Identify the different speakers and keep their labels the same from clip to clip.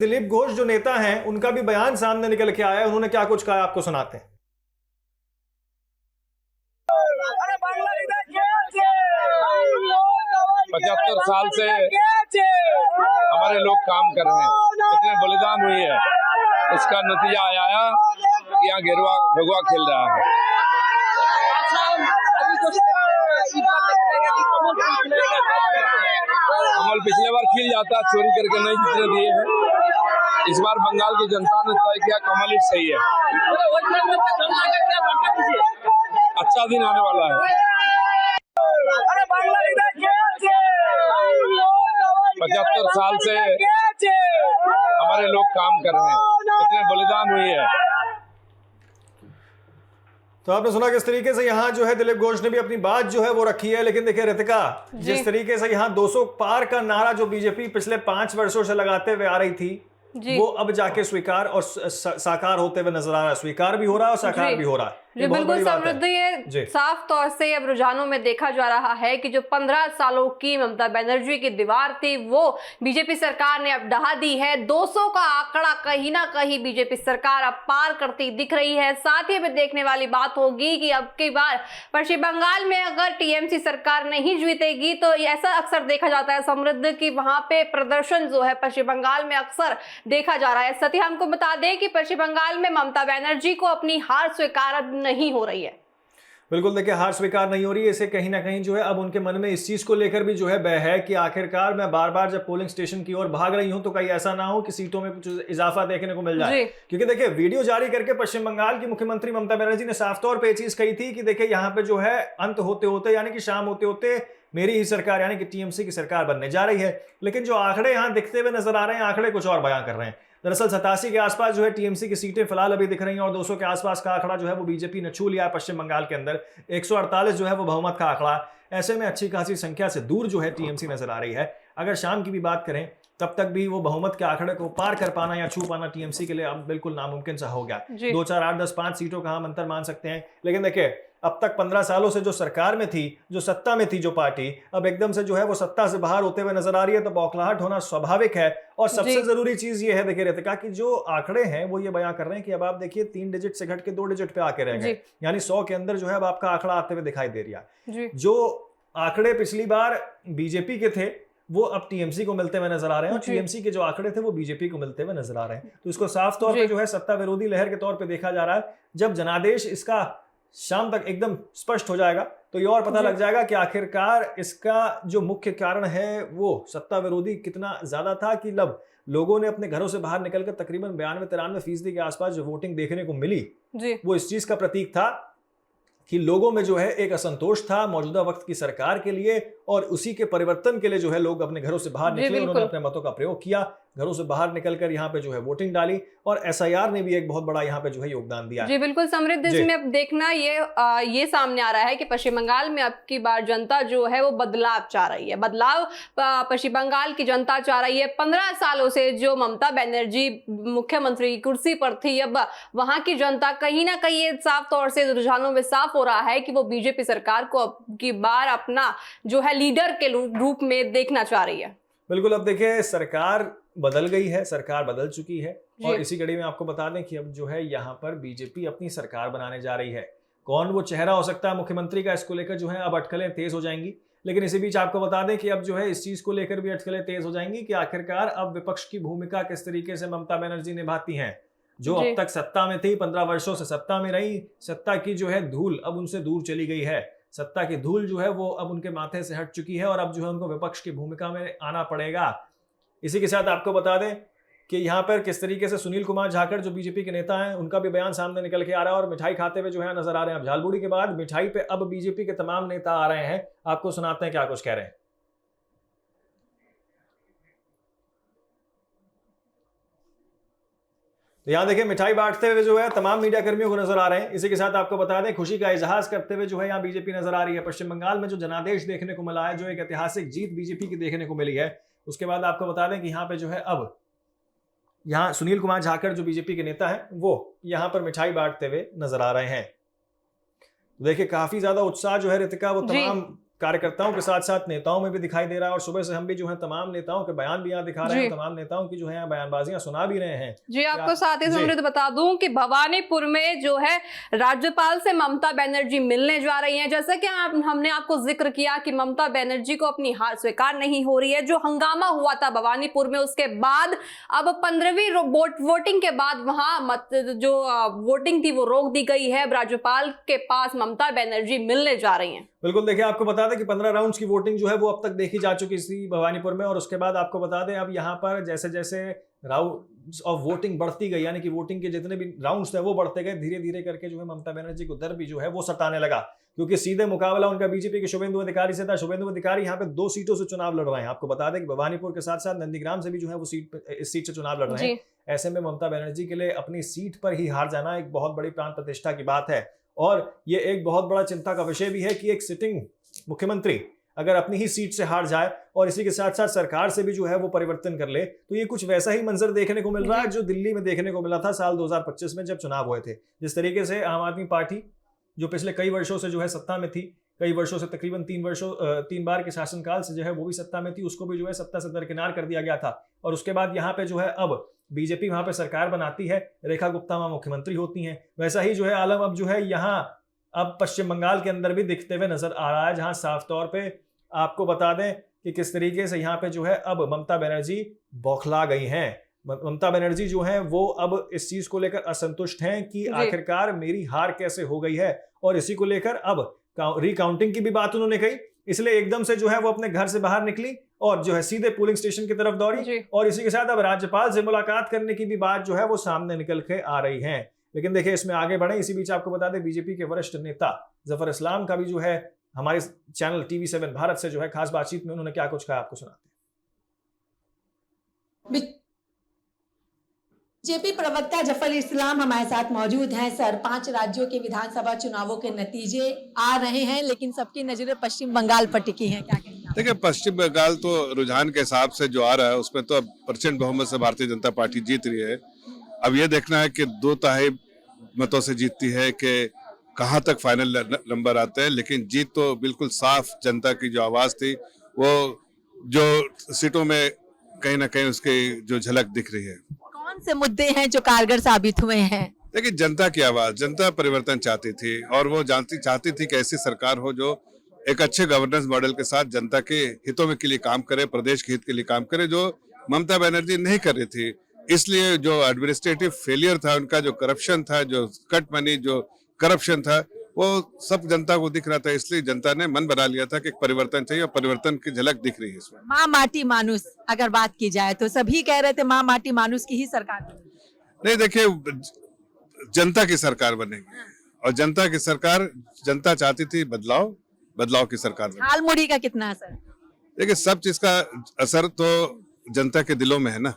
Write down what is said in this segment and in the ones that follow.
Speaker 1: दिलीप घोष जो नेता हैं उनका भी बयान सामने निकल के आया है। उन्होंने क्या कुछ कहा आपको सुनाते हैं।
Speaker 2: 75 साल से हमारे लोग काम कर रहे हैं, इतने बलिदान हुई है, इसका नतीजा आया कि यहाँ गेरुआ भगवा खेल रहा है। कमल पिछले बार खिल जाता, चोरी करके नहीं जीतने दिए हैं। इस बार बंगाल की जनता ने तय किया कमल ही सही है। अच्छा दिन आने वाला है। 75 साल से हमारे लोग काम कर रहे हैं, इतने बलिदान हुई है।
Speaker 1: तो आपने सुना किस तरीके से यहाँ जो है दिलीप घोष ने भी अपनी बात जो है वो रखी है। लेकिन देखिए रितिका, जिस तरीके से यहाँ 200 पार का नारा जो बीजेपी पिछले 5 वर्षों से लगाते हुए आ रही थी, वो अब जाके स्वीकार और साकार होते हुए नजर आ रहा है। स्वीकार भी हो रहा है और साकार भी हो रहा है।
Speaker 3: जी बिल्कुल समृद्धि, ये साफ तौर से अब रुझानों में देखा जा रहा है कि जो 15 सालों की ममता बनर्जी की दीवार थी वो बीजेपी सरकार ने अब ढहा दी है। 200 का आंकड़ा कहीं ना कहीं बीजेपी सरकार अब पार करती दिख रही है। साथ ही अब देखने वाली बात होगी कि अब की बार पश्चिम बंगाल में अगर टीएमसी सरकार नहीं जीतेगी तो ऐसा अक्सर देखा जाता है समृद्ध कि वहां पे प्रदर्शन जो है पश्चिम बंगाल में अक्सर देखा जा रहा है। साथ ही हमको बता दें कि पश्चिम बंगाल में ममता बनर्जी को अपनी हार स्वीकार नहीं हो रही है।
Speaker 1: बिल्कुल, देखिए हार स्वीकार नहीं हो रही है। इसे कहीं ना कहीं जो है अब उनके मन में इस चीज को लेकर भी जो है भय है कि आखिरकार मैं बार बार जब पोलिंग स्टेशन की ओर भाग रही हूं तो कहीं ऐसा ना हो कि सीटों में कुछ इजाफा देखने को मिल जाए। क्योंकि देखिए वीडियो जारी करके पश्चिम बंगाल की मुख्यमंत्री ममता बनर्जी ने साफ तौर पर यह चीज कही थी कि देखिए यहाँ पे जो है अंत होते होते यानी कि शाम होते होते मेरी ही सरकार यानी कि टीएमसी की सरकार बनने जा रही है। लेकिन जो आंकड़े यहाँ दिखते हुए नजर आ रहे हैं, आंकड़े कुछ और बयां कर रहे हैं। दरअसल 87 के आसपास जो है टीएमसी की सीटें फिलहाल अभी दिख रही हैं और 200 के आसपास का आंकड़ा जो है वो बीजेपी ने छू लिया है पश्चिम बंगाल के अंदर। 148 जो है वो बहुमत का आंकड़ा। ऐसे में अच्छी खासी संख्या से दूर जो है टीएमसी नजर आ रही है। अगर शाम की भी बात करें तब तक भी वो बहुमत के आंकड़े को पार कर पाना या छू पाना टीएमसी के लिए अब बिल्कुल नामुमकिन सा हो गया। 2, 4, 8, 10, 5 सीटों का हम अंतर मान सकते हैं। लेकिन देखिए अब तक 15 सालों से जो सरकार में थी, जो सत्ता में थी जो पार्टी, अब एकदम से जो है वो सत्ता से बाहर होते हुए नजर आ रही है। तो बौखलाहट होना स्वाभाविक है। और सबसे जरूरी चीज ये है देखिए रितिका की जो आंकड़े हैं वो ये बयां कर रहे हैं कि अब आप देखिए 3 डिजिट से घट के 2 डिजिट पे आके रह गए। यानी 100 के अंदर जो है अब आपका आंकड़ा आते हुए दिखाई दे रहा है। जो आंकड़े पिछली बार बीजेपी के थे वो अब टीएमसी को मिलते हुए नजर आ रहे हैं और टीएमसी के जो आंकड़े थे वो बीजेपी को मिलते हुए नजर आ रहे हैं। तो इसको साफ तौर पे जो है सत्ता विरोधी लहर के तौर पे देखा जा रहा है। जब जनादेश इसका शाम तक एकदम स्पष्ट हो जाएगा तो ये और पता लग जाएगा कि आखिरकार इसका जो मुख्य कारण है वो सत्ता विरोधी कितना ज्यादा था कि लब लोगों ने अपने घरों से बाहर निकलकर तकरीबन 92-93% के आसपास जो वोटिंग देखने को मिली वो इस चीज का प्रतीक था कि लोगों में जो है एक असंतोष था मौजूदा वक्त की सरकार के लिए और उसी के परिवर्तन के लिए जो है लोग अपने घरों से बाहर निकले। उन्होंने अपने मतों का प्रयोग किया, घरों से बाहर निकलकर यहाँ पे जो है वोटिंग डाली और एसआईआर ने भी एक बहुत बड़ा यहाँ पे जो है योगदान दिया।
Speaker 3: जी बिल्कुल समृद्ध, इसमें अब देखना ये सामने आ रहा है कि पश्चिम बंगाल में अब की बार जनता जो है वो बदलाव चाह रही है। बदलाव पश्चिम बंगाल की जनता चाह रही है। 15 सालों से जो ममता बनर्जी मुख्यमंत्री की कुर्सी पर थी, अब वहां की जनता कहीं ना कहीं साफ तौर से रुझानों में साफ हो रहा है कि वो बीजेपी सरकार को अब की बार अपना जो है लीडर के रूप में देखना चाह रही है।
Speaker 1: बिल्कुल, अब देखिए सरकार बदल गई है, सरकार बदल चुकी है और इसी कड़ी में आपको बता दें कि अब जो है यहाँ पर बीजेपी अपनी सरकार बनाने जा रही है। कौन वो चेहरा हो सकता है मुख्यमंत्री का, इसको लेकर जो है अब अटकलें तेज हो जाएंगी। लेकिन इसी बीच आपको बता दें कि अब जो है इस चीज को लेकर भी अटकलें तेज हो जाएंगी कि आखिरकार अब विपक्ष की भूमिका किस तरीके से ममता बनर्जी निभाती हैं। जो अब तक सत्ता में थी, 15 वर्षों से सत्ता में रही, सत्ता की जो है धूल अब उनसे दूर चली गई है। सत्ता की धूल जो है वो अब उनके माथे से हट चुकी है और अब जो है उनको विपक्ष की भूमिका में आना पड़ेगा। इसी के साथ आपको बता दें कि यहाँ पर किस तरीके से सुनील कुमार जाखड़ जो बीजेपी के नेता हैं उनका भी बयान सामने निकल के आ रहा है और मिठाई खाते हुए जो है नजर आ रहे हैं। अब झालमुड़ी के बाद मिठाई पे अब बीजेपी के तमाम नेता आ रहे हैं। आपको सुनाते हैं क्या कुछ कह रहे हैं। तो यहाँ देखिए मिठाई बांटते हुए जो है तमाम मीडिया कर्मियों को नजर आ रहे हैं। इसी के साथ आपको बता दें खुशी का इजहार करते हुए जो है यहाँ बीजेपी नजर आ रही है। पश्चिम बंगाल में जो जनादेश देखने को मिला है, जो एक ऐतिहासिक जीत बीजेपी की देखने को मिली है, उसके बाद आपको बता दें कि यहाँ पे जो है अब यहाँ सुनील कुमार जाखड़ जो बीजेपी के नेता हैं वो यहाँ पर मिठाई बांटते हुए नजर आ रहे हैं। तो देखिए काफी ज्यादा उत्साह जो है रितिका वो तमाम कार्यकर्ताओं के साथ साथ नेताओं में भी दिखाई दे रहा है, और सुबह से हम भी जो है तमाम नेताओं के बयान भी यहाँ दिखा रहे हैं, तमाम नेताओं की जो है यहाँ बयानबाजियां सुना भी रहे हैं।
Speaker 3: जी, आपको साथ ही समृद्ध बता दूं कि भवानीपुर में जो है राज्यपाल से ममता बनर्जी मिलने जा रही हैं। जैसा कि हमने आपको जिक्र किया कि ममता बनर्जी को अपनी हार स्वीकार नहीं हो रही है। जो हंगामा हुआ था भवानीपुर में, उसके बाद अब 15वीं वोटिंग के बाद वहां जो वोटिंग थी वो रोक दी गई है। राज्यपाल के पास ममता बनर्जी मिलने जा रही हैं।
Speaker 1: बिल्कुल, देखिए आपको बता दें कि 15 राउंड्स की वोटिंग जो है वो अब तक देखी जा चुकी थी भवानीपुर में, और उसके बाद आपको बता दें अब यहाँ पर जैसे जैसे राउंड्स ऑफ वोटिंग बढ़ती गई, यानी कि वोटिंग के जितने भी राउंड्स थे वो बढ़ते गए, धीरे धीरे करके जो है ममता बनर्जी को दर भी जो है वो सताने लगा, क्योंकि सीधे मुकाबला उनका बीजेपी के शुभेंदु अधिकारी से था। शुभेंदु अधिकारी यहाँ पे 2 सीटों से चुनाव लड़ रहे हैं। आपको बता दें कि भवानीपुर के साथ साथ नंदीग्राम से भी जो है वो इस सीट से चुनाव लड़ रहे हैं। ऐसे में ममता बनर्जी के लिए अपनी सीट पर ही हार जाना एक बहुत बड़ी प्राण प्रतिष्ठा की बात है, और ये एक बहुत बड़ा चिंता का विषय भी है कि एक सिटिंग मुख्यमंत्री अगर अपनी ही सीट से हार जाए और इसी के साथ साथ सरकार से भी जो है वो परिवर्तन कर ले, तो ये कुछ वैसा ही मंजर देखने को मिल रहा है जो दिल्ली में देखने को मिला था साल 2025 में जब चुनाव हुए थे। जिस तरीके से आम आदमी पार्टी जो पिछले कई वर्षों से जो है सत्ता में थी, कई वर्षों से तकरीबन 3 बार के शासनकाल से जो है वो भी सत्ता में थी, उसको भी जो है सत्ता से दरकिनार कर दिया गया था, और उसके बाद यहाँ पे जो है अब बीजेपी वहां पे सरकार बनाती है, रेखा गुप्ता वहां मुख्यमंत्री होती हैं। वैसा ही जो है आलम अब जो है यहाँ अब पश्चिम बंगाल के अंदर भी दिखते हुए नजर आ रहा है, जहां साफ तौर पे आपको बता दें कि किस तरीके से यहाँ पे जो है अब ममता बनर्जी बौखला गई हैं। ममता बनर्जी जो है वो अब इस चीज को लेकर असंतुष्ट हैं कि आखिरकार मेरी हार कैसे हो गई है, और इसी को लेकर अब रिकाउंटिंग की भी बात उन्होंने कही, इसलिए एकदम से जो है वो अपने घर से बाहर निकली और जो है सीधे पोलिंग स्टेशन की तरफ दौड़ी, और इसी के साथ अब राज्यपाल से मुलाकात करने की भी बात जो है वो सामने निकल के आ रही है। लेकिन देखिए इसमें आगे बढ़े, इसी बीच आपको बता दें बीजेपी के वरिष्ठ नेता जफर इस्लाम का भी जो है हमारे चैनल TV7 भारत से जो है खास बातचीत में उन्होंने क्या कुछ कहा, आपको सुनाते हैं।
Speaker 4: बीजेपी प्रवक्ता जफर इस्लाम हमारे साथ मौजूद हैं। सर, 5 राज्यों के विधानसभा चुनावों के नतीजे आ रहे हैं, लेकिन सबकी नजरें पश्चिम बंगाल पर टिकी हैं, क्या कहेंगे?
Speaker 5: देखिए, पश्चिम बंगाल तो रुझान के हिसाब से जो आ रहा है उसमें तो अब प्रचंड बहुमत से भारतीय जनता पार्टी जीत रही है। अब ये देखना है कि 2/3 मतों से जीतती है कि कहाँ तक फाइनल नंबर आते हैं, लेकिन जीत तो बिल्कुल साफ, जनता की जो आवाज थी वो जो सीटों में कहीं ना कहीं उसकी जो झलक दिख रही है।
Speaker 4: कौन से मुद्दे हैं जो कारगर साबित हुए हैं?
Speaker 5: देखिए, जनता की आवाज, जनता परिवर्तन चाहती थी, और वो चाहती थी कि ऐसी सरकार हो जो एक अच्छे गवर्नेंस मॉडल के साथ जनता के हितों में के लिए काम करे, प्रदेश के हित के लिए काम करे, जो ममता बनर्जी नहीं कर रही थी। इसलिए जो एडमिनिस्ट्रेटिव फेलियर था उनका, जो करप्शन था, जो कट मनी, जो करप्शन था, वो सब जनता को दिख रहा था। इसलिए जनता ने मन बना लिया था कि एक परिवर्तन चाहिए, और परिवर्तन की झलक दिख रही है इसमें।
Speaker 4: माँ माटी मानुस अगर बात की जाए तो सभी कह रहे थे माँ माटी मानुस की ही सरकार बनेगी।
Speaker 5: नहीं, देखिए जनता की सरकार बनेगी, और जनता की सरकार, जनता चाहती थी बदलाव की सरकार बनेगी।
Speaker 4: हाल मुड़ी का कितना असर?
Speaker 5: देखिए, सब चीज का असर तो जनता के दिलों में है ना।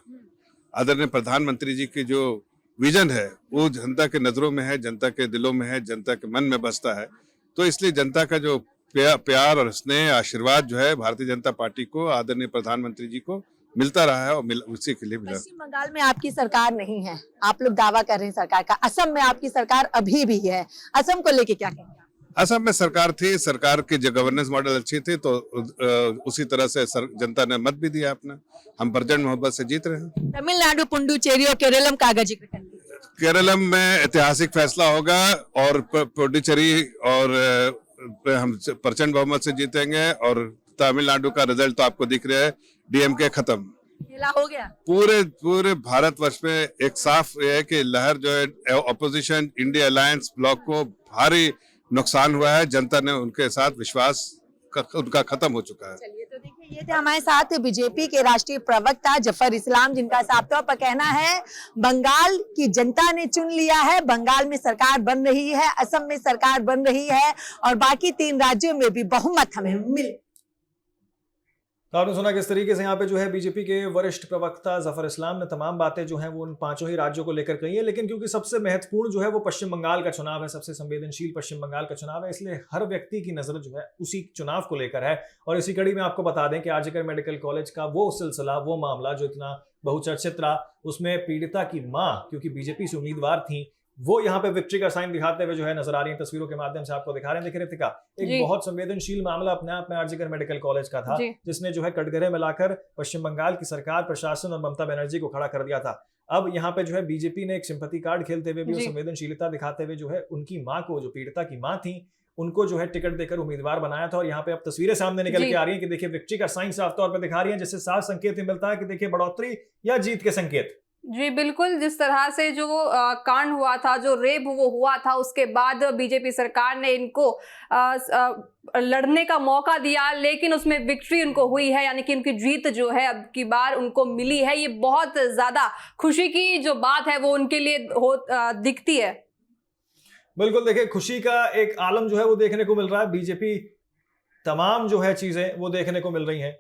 Speaker 5: आदरणीय प्रधानमंत्री जी की जो विजन है वो जनता के नजरों में है, जनता के दिलों में है, जनता के मन में बसता है। तो इसलिए जनता का जो प्यार और स्नेह, आशीर्वाद जो है भारतीय जनता पार्टी को, आदरणीय प्रधानमंत्री जी को मिलता रहा है, और उसी के लिए मिला।
Speaker 4: पश्चिम बंगाल में आपकी सरकार नहीं है, आप लोग दावा कर रहे हैं सरकार का। असम में आपकी सरकार अभी भी है, असम को लेके क्या कहेंगे?
Speaker 5: असम में सरकार थी, सरकार की जो गवर्नेंस मॉडल अच्छी थी, तो उसी तरह से जनता ने मत भी दिया अपना। हम प्रचंड मोहब्बत से जीत रहे हैं।
Speaker 4: तमिलनाडु, पुडुचेरी और केरलम का अगर जिक्र करें,
Speaker 5: केरलम में ऐतिहासिक फैसला होगा, और पुडुचेरी और हम प्रचंड बहुमत से जीतेंगे, और तमिलनाडु का रिजल्ट तो आपको दिख रहा है, DMK खत्म,
Speaker 4: खेला हो गया।
Speaker 5: पूरे भारतवर्ष में एक साफ है कि लहर जो है ऑपोजिशन इंडिया अलायंस ब्लॉक को भारी नुकसान हुआ है। जनता ने उनके साथ विश्वास उनका खत्म हो चुका है।
Speaker 4: चलिए, तो देखिए ये थे हमारे साथ बीजेपी के राष्ट्रीय प्रवक्ता जफर इस्लाम, जिनका साफ तौर पर कहना है बंगाल की जनता ने चुन लिया है, बंगाल में सरकार बन रही है, असम में सरकार बन रही है, और बाकी 3 राज्यों में भी बहुमत हमें मिल।
Speaker 1: तो आपने सुना किस तरीके से यहाँ पे जो है बीजेपी के वरिष्ठ प्रवक्ता जफर इस्लाम ने तमाम बातें जो हैं वो उन 5 ही राज्यों को लेकर कही है, लेकिन क्योंकि सबसे महत्वपूर्ण जो है वो पश्चिम बंगाल का चुनाव है, सबसे संवेदनशील पश्चिम बंगाल का चुनाव है, इसलिए हर व्यक्ति की नजर जो है उसी चुनाव को लेकर है। और इसी कड़ी में आपको बता दें कि आर्जिकर मेडिकल कॉलेज का वो सिलसिला, वो मामला जो इतना बहुचर्चित रहा, उसमें पीड़िता की माँ, क्योंकि बीजेपी से उम्मीदवार थी, वो यहाँ पे विक्ट्री का साइन दिखाते हुए जो है नजर आ रही है। तस्वीरों के माध्यम से आपको दिखा रहे हैं। देखिए रितिका, एक बहुत संवेदनशील मामला अपने आप में आरजीकर मेडिकल कॉलेज का था, जिसने जो है कटघरे में लाकर पश्चिम बंगाल की सरकार, प्रशासन और ममता बनर्जी को खड़ा कर दिया था। अब यहाँ पे जो है बीजेपी ने एक सिंपैथी कार्ड खेलते हुए भी संवेदनशीलता दिखाते हुए जो है उनकी माँ को, जो पीड़िता की माँ थी, उनको जो है टिकट देकर उम्मीदवार बनाया था। और यहाँ पे अब तस्वीरें सामने निकल के आ रही हैं कि देखिए विक्ट्री का साइन साफ तौर पे दिखा रही है, जिससे साफ संकेत मिलता है कि देखिए बढ़ोतरी या जीत के संकेत।
Speaker 3: जी बिल्कुल, जिस तरह से जो कांड हुआ था, जो रेप वो हुआ था, उसके बाद बीजेपी सरकार ने इनको लड़ने का मौका दिया, लेकिन उसमें विक्ट्री उनको हुई है, यानी कि उनकी जीत जो है अब की बार उनको मिली है। ये बहुत ज्यादा खुशी की जो बात है वो उनके लिए दिखती है।
Speaker 1: बिल्कुल, देखिए खुशी का एक आलम जो है वो देखने को मिल रहा है। बीजेपी तमाम जो है चीजें वो देखने को मिल रही हैं।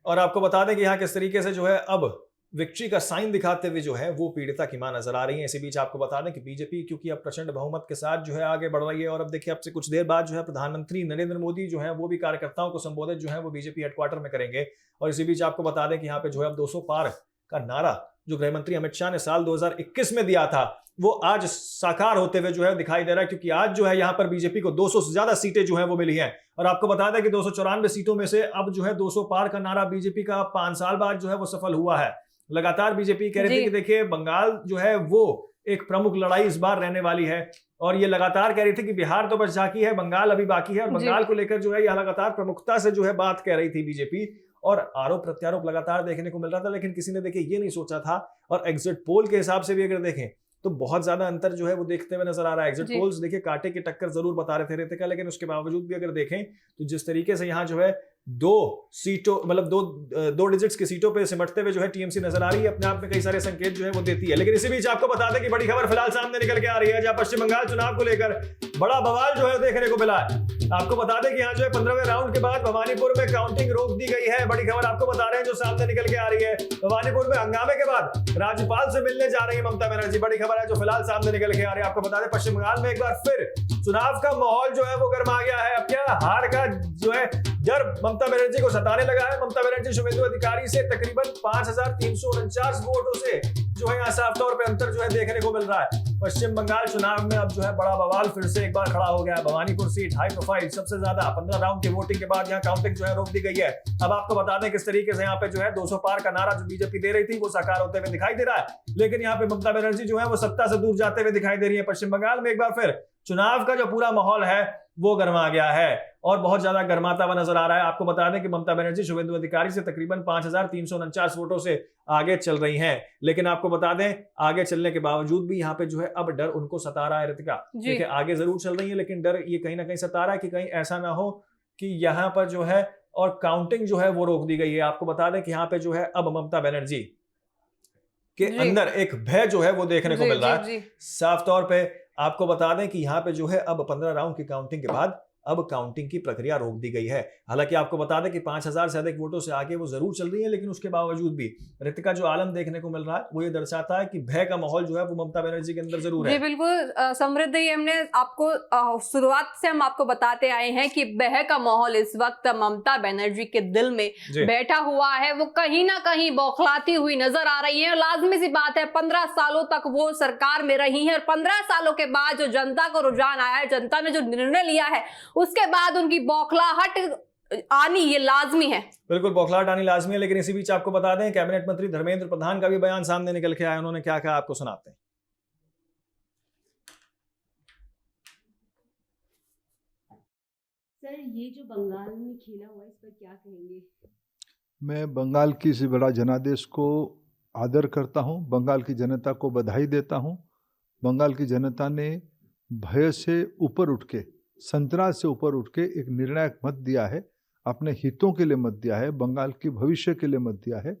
Speaker 1: और आपको बता दें कि यहाँ किस तरीके से जो है अब विक्ट्री का साइन दिखाते हुए जो है वो पीड़िता की मां नजर आ रही है। इसी बीच आपको बता दें कि बीजेपी क्योंकि अब प्रचंड बहुमत के साथ जो है आगे बढ़ रही है, और अब देखिए अब से कुछ देर बाद जो है प्रधानमंत्री नरेंद्र मोदी जो है वो भी कार्यकर्ताओं को संबोधित जो है वो बीजेपी हेडक्वार्टर में करेंगे। और इसी बीच आपको बता दें कि यहाँ पे जो है अब 200 पार का नारा जो गृह मंत्री अमित शाह ने साल 2021 में दिया था, वो आज साकार होते हुए जो है दिखाई दे रहा है, क्योंकि आज जो है यहाँ पर बीजेपी को 200 से ज्यादा सीटें जो है वो मिली हैं। और आपको बता दें कि 294 सीटों में से अब जो है 200 पार का नारा बीजेपी का 5 साल बाद जो है वो सफल हुआ है। लगातार बीजेपी कह रही थी कि देखिए बंगाल जो है वो एक प्रमुख लड़ाई इस बार रहने वाली है, और ये लगातार कह रही थी कि बिहार तो बस बाकी है, बंगाल अभी बाकी है। और बंगाल को लेकर जो है यह लगातार प्रमुखता से जो है बात कह रही थी बीजेपी, और आरोप प्रत्यारोप लगातार देखने को मिल रहा था। लेकिन किसी ने देखिए ये नहीं सोचा था, और एग्जिट पोल के हिसाब से भी अगर देखें तो बहुत ज्यादा अंतर जो है वो देखते हुए नजर आ रहा है। एग्जिट पोल्स देखिए कांटे की टक्कर जरूर बता रहे थे रितिका, लेकिन उसके बावजूद भी अगर देखें तो जिस तरीके से यहाँ जो है 2 सीटों मतलब दो डिजिट्स की सीटों पे सिमटते हुए जो है टीएमसी नजर आ रही है, अपने आप में कई सारे संकेत जो है वो देती है। लेकिन इसी बीच आपको बता दें कि बड़ी खबर फिलहाल सामने निकल के आ रही है, जहां पश्चिम बंगाल चुनाव को लेकर बड़ा बवाल जो है देखने को मिला है। आपको बता दें कि यहाँ जो है 15वें राउंड के बाद भवानीपुर में काउंटिंग रोक दी गई है। बड़ी खबर आपको बता रहे हैं जो सामने निकल के आ रही है। भवानीपुर में हंगामे के बाद राज्यपाल से मिलने जा रही है ममता बनर्जी। बड़ी खबर है जो फिलहाल सामने निकल के आ रही है। आपको बता दें पश्चिम बंगाल में एक बार फिर चुनाव का माहौल जो है वो गर्मा गया है। अब क्या हार का जो है डर ममता बनर्जी को सताने लगा है। ममता बनर्जी शुभेंदु अधिकारी से तकरीबन 5349 वोटों से जो है यहाँ साफ तौर पे अंतर जो है देखने को मिल रहा है। पश्चिम बंगाल चुनाव में अब जो है बड़ा बवाल फिर से एक बार खड़ा हो गया है। भवानीपुर सीट हाई प्रोफाइल सबसे ज्यादा 15 राउंड की वोटिंग के बाद यहाँ काउंटिंग जो है रोक दी गई है। अब आपको बता दें किस तरीके से यहाँ पे जो है 200 पार का नारा जो बीजेपी दे रही थी वो साकार होते हुए दिखाई दे रहा है। लेकिन यहाँ पे ममता बनर्जी जो है वो सत्ता से दूर जाते हुए दिखाई दे रही है। पश्चिम बंगाल में एक बार फिर चुनाव का जो पूरा माहौल है वो गर्मा गया है, और बहुत ज्यादा गर्माता हुआ नजर आ रहा है। आपको बता दें कि ममता बनर्जी शुभेंदु अधिकारी से तकरीबन 5349 वोटों से आगे चल रही हैं। लेकिन आपको बता दें आगे चलने के बावजूद भी यहाँ पे जो है अब डर उनको सता रहा है रितिका। देखिए आगे जरूर चल रही है, लेकिन डर ये कहीं ना कहीं सता रहा है कि कहीं ऐसा ना हो कि यहाँ पर जो है और काउंटिंग जो है वो रोक दी गई है। आपको बता दें कि यहाँ पे जो है अब ममता बनर्जी के अंदर एक भय जो है वो देखने को मिल रहा है साफ तौर पे। आपको बता दें कि यहाँ पे जो है अब 15 राउंड की काउंटिंग के बाद अब काउंटिंग की प्रक्रिया रोक दी गई है। हालांकि आपको बता दें कि 5000 से अधिक वोटों से आगे वो जरूर चल रही है, लेकिन उसके बावजूद भी रितिका जो आलम देखने को मिल रहा है वो ये दर्शाता है कि भय का माहौल जो है वो ममता बनर्जी के अंदर जरूर है।
Speaker 3: जी बिल्कुल समृद्धि, हमने आपको शुरुआत से हम आपको बताते आए हैं कि भय का माहौल इस वक्त ममता बनर्जी के दिल में बैठा हुआ है। वो कहीं ना कहीं बौखलाती हुई नजर आ रही है। लाजमी सी बात है, 15 सालों तक वो सरकार में रही है, और 15 सालों के बाद जो जनता को रुझान आया है, जनता ने जो निर्णय लिया है, उसके बाद उनकी बौखलाहट आनी ये लाजमी है।
Speaker 1: बिल्कुल बौखलाहट आनी लाजमी है। लेकिन इसी बीच आपको बता दें कैबिनेट मंत्री धर्मेंद्र प्रधान का भी बयान सामने निकल के आया। उन्होंने क्या कहा आपको सुनाते हैं।
Speaker 6: सर, ये जो बंगाल में खेला हुआ है इस पर क्या कहेंगे?
Speaker 7: मैं बंगाल की इस बड़ा जनादेश को आदर करता हूं, बंगाल की जनता को बधाई देता हूं। बंगाल की जनता ने भय से ऊपर उठ के, संतराज से ऊपर उठ के एक निर्णायक मत दिया है, अपने हितों के लिए मत दिया है, बंगाल के भविष्य के लिए मत दिया है।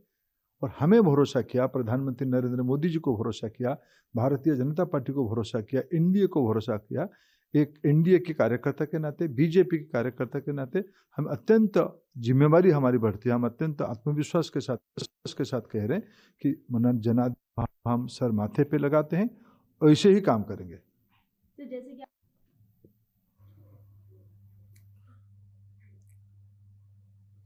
Speaker 7: और हमें भरोसा किया, प्रधानमंत्री नरेंद्र मोदी जी को भरोसा किया, भारतीय जनता पार्टी को भरोसा किया, एनडीए को भरोसा किया। एक एनडीए के कार्यकर्ता के नाते, बीजेपी के कार्यकर्ता के नाते हम अत्यंत जिम्मेवारी हमारी बढ़ती है। हम अत्यंत आत्मविश्वास के साथ कह रहे हैं कि जनादेश हम सर माथे पे लगाते हैं, ऐसे ही काम करेंगे।
Speaker 6: तो जैसे कि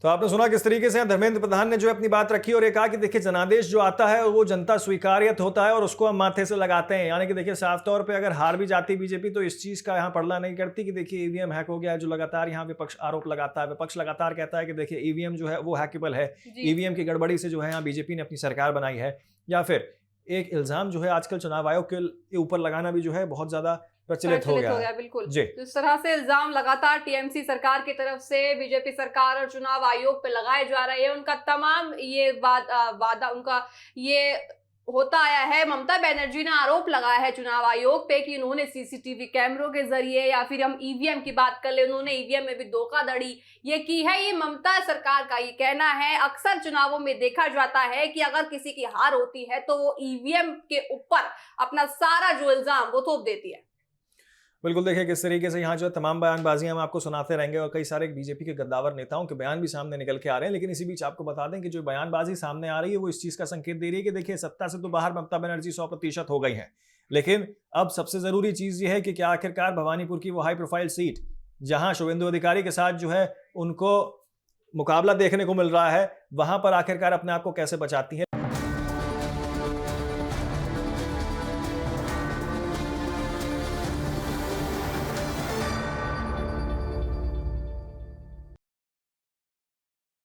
Speaker 1: तो आपने सुना किस तरीके से धर्मेंद्र प्रधान ने जो है अपनी बात रखी और ये कहा कि देखिए जनादेश जो आता है वो जनता स्वीकार्यत होता है और उसको हम माथे से लगाते हैं। यानी कि देखिए साफ तौर पे अगर हार भी जाती बीजेपी तो इस चीज का यहाँ पड़ला नहीं करती कि देखिए ईवीएम हैक हो गया है, जो लगातार यहाँ विपक्ष आरोप लगाता है। विपक्ष लगातार कहता है कि देखिए ईवीएम जो है वो हैकेबल है, ईवीएम की गड़बड़ी से जो है यहाँ बीजेपी ने अपनी सरकार बनाई है। या फिर एक इल्जाम जो है आजकल चुनाव आयोग के ऊपर लगाना भी जो है बहुत ज्यादा प्रचलित हो गया
Speaker 3: बिल्कुल
Speaker 1: जी।
Speaker 3: तो इस तरह से इल्जाम लगातार टीएमसी सरकार की तरफ से बीजेपी सरकार और चुनाव आयोग पे लगाए जा रहे हैं। उनका तमाम ये वादा उनका ये होता आया है। ममता बनर्जी ने आरोप लगाया है चुनाव आयोग पे कि उन्होंने सीसीटीवी कैमरों के जरिए, या फिर हम ईवीएम की बात कर ले, उन्होंने ईवीएम में भी धोखाधड़ी ये की है। ये ममता सरकार का ये कहना है। अक्सर चुनावों में देखा जाता है कि अगर किसी की हार होती है तो वो ईवीएम के ऊपर अपना सारा जो इल्जाम वो थोप देती है।
Speaker 1: बिल्कुल देखिए किस तरीके से यहाँ जो तमाम बयानबाजियां हम आपको सुनाते रहेंगे और कई सारे बीजेपी के गद्दावर नेताओं के बयान भी सामने निकल के आ रहे हैं। लेकिन इसी बीच आपको बता दें कि जो बयानबाजी सामने आ रही है वो इस चीज का संकेत दे रही है कि देखिए सत्ता से तो बाहर ममता बनर्जी 100% हो गई हैं, लेकिन अब सबसे जरूरी चीज ये है कि क्या आखिरकार भवानीपुर की वो हाई प्रोफाइल सीट जहां शुभेंदु अधिकारी के साथ जो है उनको मुकाबला देखने को मिल रहा है, वहां पर आखिरकार अपने आप को कैसे बचाती है।